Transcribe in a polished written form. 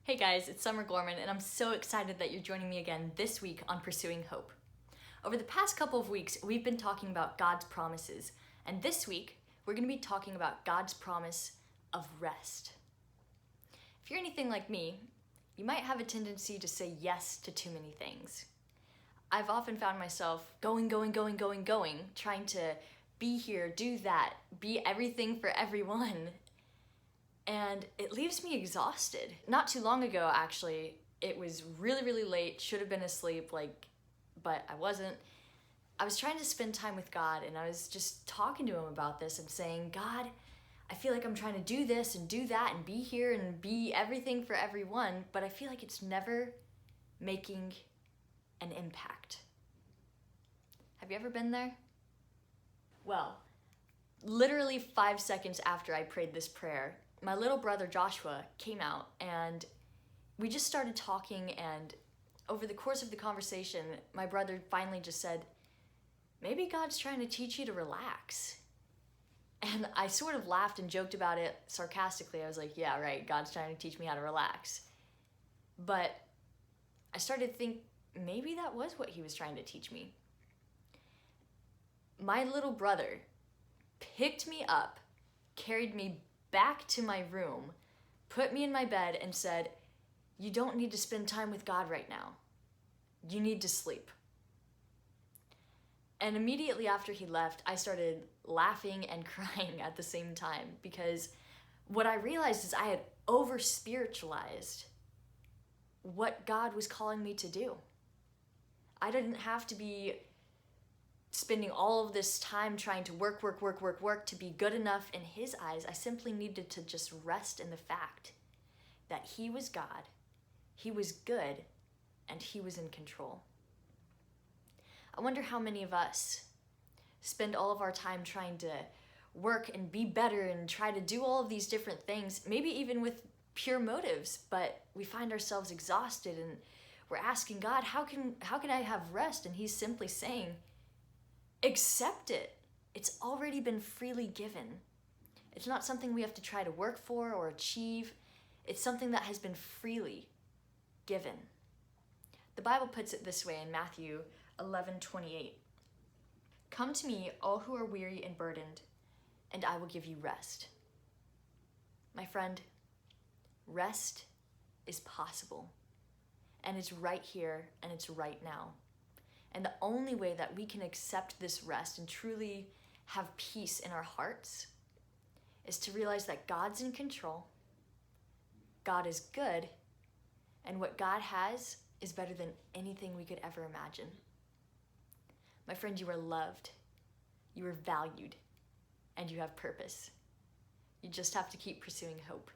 Hey guys, it's Summer Gorman, and I'm so excited that you're joining me again this week on Pursuing Hope. Over the past couple of weeks, we've been talking about God's promises, and this week, we're going to be talking about God's promise of rest. If you're anything like me, you might have a tendency to say yes to too many things. I've often found myself going, trying to be here, do that, be everything for everyone. And it leaves me exhausted. Not too long ago, actually, it was really late, should have been asleep, but I wasn't. I was trying to spend time with God, and I was just talking to him about this and saying, God, I feel like I'm trying to do this and do that and be here and be everything for everyone, but I feel like it's never making an impact. Have you ever been there? Well, literally 5 seconds after I prayed this prayer, my little brother Joshua came out and we just started talking, and over the course of the conversation, my brother finally just said, maybe God's trying to teach you to relax. And I sort of laughed and joked about it sarcastically. I was like, yeah, right, God's trying to teach me how to relax. But I started to think maybe that was what he was trying to teach me. My little brother picked me up, carried me back to my room, put me in my bed, and said, you don't need to spend time with God right now. You need to sleep. And immediately after he left, I started laughing and crying at the same time, because what I realized is I had over-spiritualized what God was calling me to do. I didn't have to be spending all of this time trying to work to be good enough in his eyes. I simply needed to just rest in the fact that he was God, he was good, and he was in control. I wonder how many of us spend all of our time trying to work and be better and try to do all of these different things, maybe even with pure motives, but we find ourselves exhausted and we're asking God, how can I have rest? And he's simply saying, accept it. It's already been freely given. It's not something we have to try to work for or achieve. It's something that has been freely given. The Bible puts it this way in Matthew 11:28. Come to me, all who are weary and burdened, and I will give you rest. My friend, rest is possible, and it's right here, and it's right now. And the only way that we can accept this rest and truly have peace in our hearts is to realize that God's in control, God is good, and what God has is better than anything we could ever imagine. My friend, you are loved, you are valued, and you have purpose. You just have to keep pursuing hope.